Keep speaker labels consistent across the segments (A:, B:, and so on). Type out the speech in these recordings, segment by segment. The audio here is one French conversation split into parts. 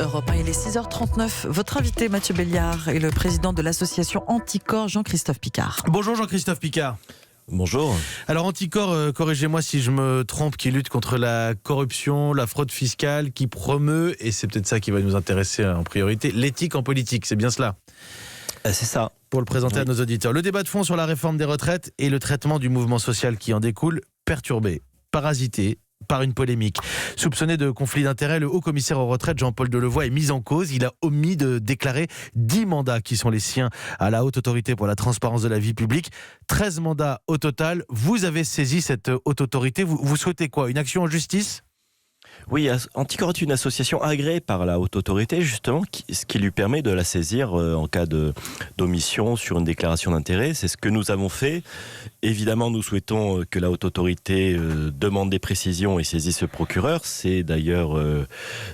A: Europe 1, il est 6h39. Votre invité Mathieu Béliard est le président de l'association Anticorps, Jean-Christophe Picard.
B: Bonjour Jean-Christophe Picard.
C: Bonjour.
B: Alors Anticorps, corrigez-moi si je me trompe, qui lutte contre la corruption, la fraude fiscale, qui promeut, et c'est peut-être ça qui va nous intéresser en priorité, l'éthique en politique, c'est bien cela ?
C: C'est ça.
B: Pour le présenter à nos auditeurs. Le débat de fond sur la réforme des retraites et le traitement du mouvement social qui en découle, perturbé, parasité par une polémique. Soupçonné de conflit d'intérêts, le haut-commissaire aux retraites Jean-Paul Delevoye est mis en cause. Il a omis de déclarer 10 mandats qui sont les siens à la Haute Autorité pour la transparence de la vie publique. 13 mandats au total. Vous avez saisi cette Haute Autorité. Vous souhaitez quoi ? Une action en justice ?
C: Oui, Anticorps est une association agréée par la Haute Autorité, justement, ce qui lui permet de la saisir en cas d'omission sur une déclaration d'intérêt. C'est ce que nous avons fait. Évidemment, nous souhaitons que la Haute Autorité demande des précisions et saisisse le procureur. C'est d'ailleurs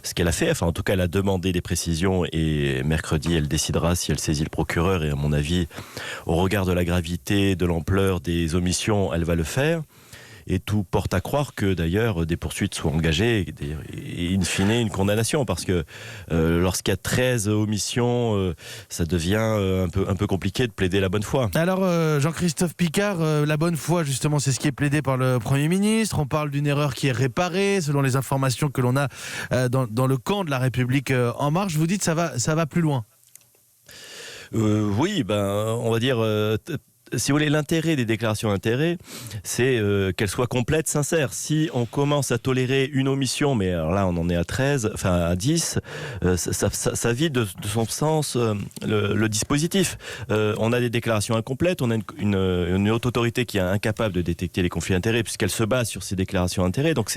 C: ce qu'elle a fait. Enfin, en tout cas, elle a demandé des précisions et mercredi, elle décidera si elle saisit le procureur. Et à mon avis, au regard de la gravité, de l'ampleur des omissions, elle va le faire. Et tout porte à croire que d'ailleurs des poursuites soient engagées et in fine une condamnation, parce que lorsqu'il y a 13 omissions, ça devient un peu compliqué de plaider la bonne foi.
B: Alors Jean-Christophe Picard, la bonne foi justement c'est ce qui est plaidé par le Premier ministre. On parle d'une erreur qui est réparée selon les informations que l'on a dans le camp de la République En Marche. Vous dites ça va plus loin.
C: Oui, on va dire... si vous voulez, l'intérêt des déclarations d'intérêt, c'est qu'elles soient complètes, sincères. Si on commence à tolérer une omission, mais alors là on en est à 13, enfin à 10, ça vide de son sens le dispositif. On a des déclarations incomplètes, on a une haute autorité qui est incapable de détecter les conflits d'intérêts puisqu'elle se base sur ces déclarations d'intérêts. Donc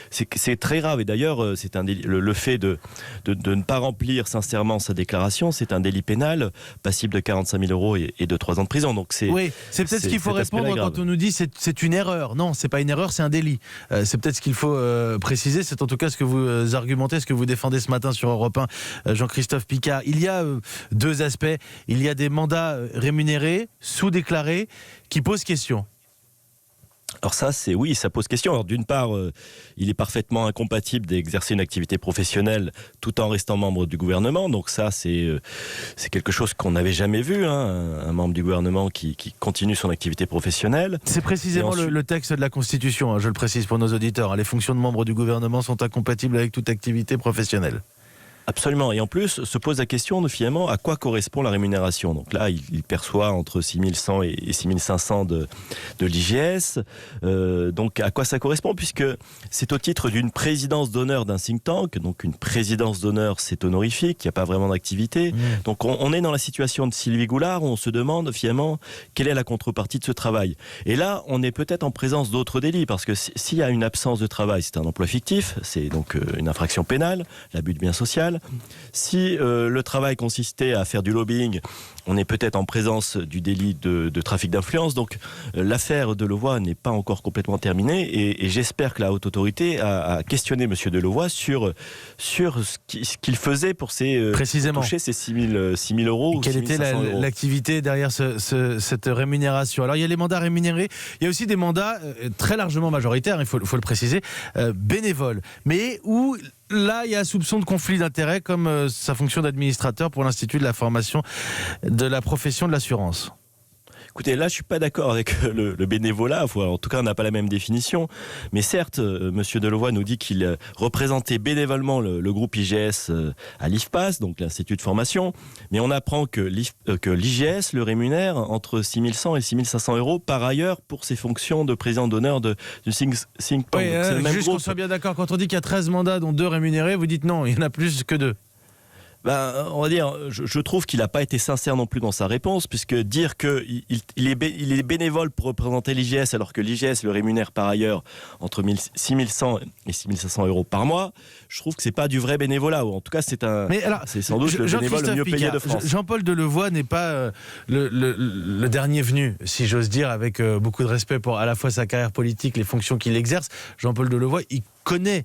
C: c'est très grave. Et d'ailleurs, c'est un délit, le fait de ne pas remplir sincèrement sa déclaration, c'est un délit pénal passible de 45 000 euros et de 3 ans de prison. Donc
B: Oui, c'est peut-être ce qu'il faut répondre quand on nous dit c'est une erreur. Non, c'est pas une erreur, c'est un délit. C'est peut-être ce qu'il faut préciser. C'est en tout cas ce que vous argumentez, ce que vous défendez ce matin sur Europe 1, Jean-Christophe Picard. Il y a deux aspects. Il y a des mandats rémunérés, sous-déclarés, qui posent question.
C: Alors ça, ça pose question. Alors d'une part, il est parfaitement incompatible d'exercer une activité professionnelle tout en restant membre du gouvernement. Donc ça, c'est quelque chose qu'on n'avait jamais vu, un membre du gouvernement qui continue son activité professionnelle.
B: C'est précisément ensuite, le texte de la Constitution, je le précise pour nos auditeurs. Les fonctions de membre du gouvernement sont incompatibles avec toute activité professionnelle.
C: Absolument. Et en plus, se pose la question de finalement à quoi correspond la rémunération. Donc là, il perçoit entre 6100 et 6500 de l'IGS. Donc à quoi ça correspond ? Puisque c'est au titre d'une présidence d'honneur d'un think tank. Donc une présidence d'honneur, c'est honorifique, il n'y a pas vraiment d'activité. Donc on est dans la situation de Sylvie Goulard où on se demande finalement quelle est la contrepartie de ce travail. Et là, on est peut-être en présence d'autres délits. Parce que s'il y a une absence de travail, c'est un emploi fictif, c'est donc une infraction pénale, l'abus de bien social. Si le travail consistait à faire du lobbying, on est peut-être en présence du délit de trafic d'influence. Donc l'affaire Delevoye n'est pas encore complètement terminée et j'espère que la Haute Autorité a questionné M. Delevoye sur ce qu'il faisait pour toucher ces 6 000 euros.
B: Quelle était l'activité derrière cette rémunération ? Alors il y a les mandats rémunérés, il y a aussi des mandats très largement majoritaires, il faut le préciser, bénévoles, mais où... Là, il y a un soupçon de conflit d'intérêts comme sa fonction d'administrateur pour l'Institut de la formation de la profession de l'assurance.
C: Écoutez, là, je suis pas d'accord avec le bénévolat. En tout cas, on n'a pas la même définition. Mais certes, Monsieur Delevoye nous dit qu'il représentait bénévolement le groupe IGS à l'IFPAS, donc l'Institut de formation. Mais on apprend que l'IGS le rémunère entre 6100 et 6500 euros par ailleurs pour ses fonctions de président d'honneur du think tank.
B: Oui, juste qu'on soit bien d'accord, quand on dit qu'il y a 13 mandats dont 2 rémunérés, vous dites non, il y en a plus que 2.
C: On va dire, je trouve qu'il n'a pas été sincère non plus dans sa réponse, puisque dire qu'il est bénévole pour représenter l'IGS, alors que l'IGS le rémunère par ailleurs entre 6100 et 6500 euros par mois, je trouve que c'est pas du vrai bénévolat, ou en tout cas c'est sans doute le bénévole le mieux payé de France.
B: Jean-Paul Delevoye n'est pas le dernier venu, si j'ose dire, avec beaucoup de respect pour à la fois sa carrière politique, les fonctions qu'il exerce. Jean-Paul Delevoye, il connaît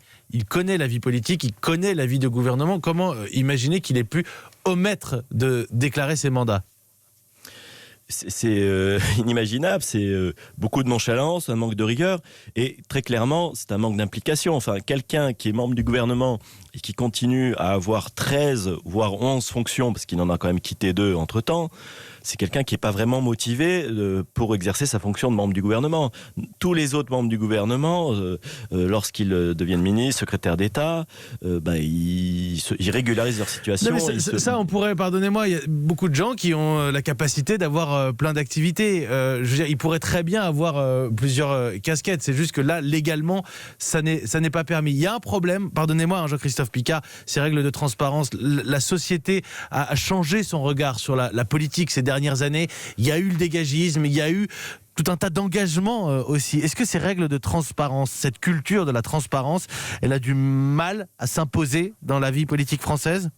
B: la vie politique, il connaît la vie de gouvernement. Comment imaginer qu'il ait pu omettre de déclarer ses mandats ?
C: c'est inimaginable, c'est beaucoup de nonchalance, un manque de rigueur, et très clairement, c'est un manque d'implication. Enfin, quelqu'un qui est membre du gouvernement et qui continue à avoir 13, voire 11 fonctions, parce qu'il en a quand même quitté 2 entre-temps, c'est quelqu'un qui n'est pas vraiment motivé pour exercer sa fonction de membre du gouvernement. Tous les autres membres du gouvernement, lorsqu'ils deviennent ministres, secrétaires d'État, ils régularisent leur situation.
B: Non, mais ça, on pourrait, pardonnez-moi, il y a beaucoup de gens qui ont la capacité d'avoir plein d'activités. Je veux dire, ils pourraient très bien avoir plusieurs casquettes. C'est juste que là, légalement, ça n'est pas permis. Il y a un problème, pardonnez-moi, Jean-Christophe Picard, ces règles de transparence. La société a changé son regard sur la politique ces dernières années. Il y a eu le dégagisme, il y a eu tout un tas d'engagements aussi. Est-ce que ces règles de transparence, cette culture de la transparence, elle a du mal à s'imposer dans la vie politique française ?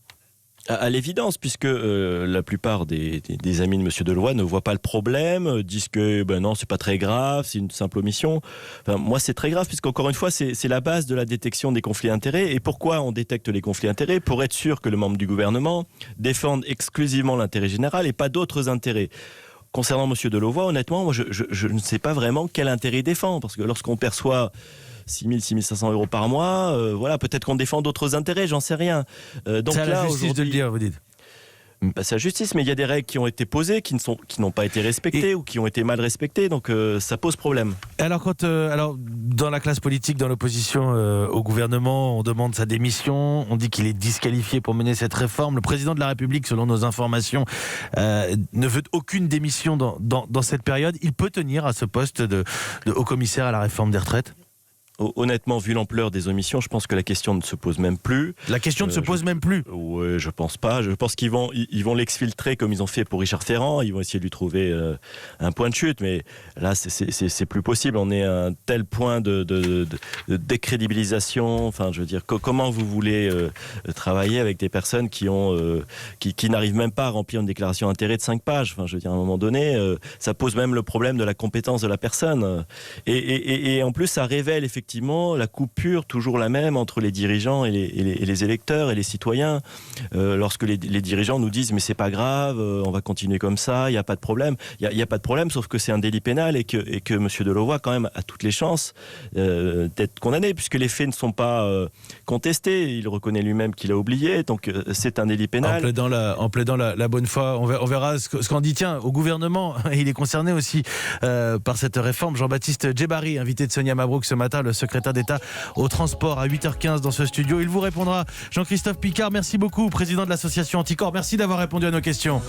C: À l'évidence, puisque la plupart des amis de M. Delevoye ne voient pas le problème, disent que non, c'est pas très grave, c'est une simple omission. Enfin, moi, c'est très grave, puisqu'encore une fois, c'est la base de la détection des conflits d'intérêts. Et pourquoi on détecte les conflits d'intérêts ? Pour être sûr que le membre du gouvernement défende exclusivement l'intérêt général et pas d'autres intérêts. Concernant M. Delevoye, honnêtement, moi, je ne sais pas vraiment quel intérêt il défend, parce que lorsqu'on perçoit 6 000, 6 500 euros par mois, peut-être qu'on défend d'autres intérêts, j'en sais rien.
B: Donc c'est à la justice de le dire, vous dites.
C: C'est la justice, mais il y a des règles qui ont été posées, qui n'ont pas été respectées ou qui ont été mal respectées, donc ça pose problème.
B: Alors, dans la classe politique, dans l'opposition au gouvernement, on demande sa démission, on dit qu'il est disqualifié pour mener cette réforme. Le président de la République, selon nos informations, ne veut aucune démission dans cette période. Il peut tenir à ce poste de haut-commissaire à la réforme des retraites ?
C: Honnêtement, vu l'ampleur des omissions, je pense que la question ne se pose même plus.
B: La question ne se pose même plus.
C: Oui, je pense pas. Je pense qu'ils vont l'exfiltrer comme ils ont fait pour Richard Ferrand. Ils vont essayer de lui trouver un point de chute. Mais là, c'est plus possible. On est à un tel point de décrédibilisation. Enfin, je veux dire, comment vous voulez travailler avec des personnes qui n'arrivent même pas à remplir une déclaration d'intérêt de 5 pages. Enfin, je veux dire, à un moment donné, ça pose même le problème de la compétence de la personne. Et en plus, ça révèle effectivement la coupure toujours la même entre les dirigeants et les électeurs et les citoyens. Lorsque les dirigeants nous disent mais c'est pas grave, on va continuer comme ça, il n'y a pas de problème. Il n'y a pas de problème, sauf que c'est un délit pénal et que M. Delevoye quand même a toutes les chances d'être condamné, puisque les faits ne sont pas contestés. Il reconnaît lui-même qu'il a oublié, donc c'est un délit pénal.
B: En plaidant la bonne foi, on verra ce qu'en dit. Tiens, au gouvernement, il est concerné aussi par cette réforme. Jean-Baptiste Djebari, invité de Sonia Mabrouk ce matin, le secrétaire d'État au transport à 8h15 dans ce studio. Il vous répondra. Jean-Christophe Picard, merci beaucoup, président de l'association Anticorps. Merci d'avoir répondu à nos questions.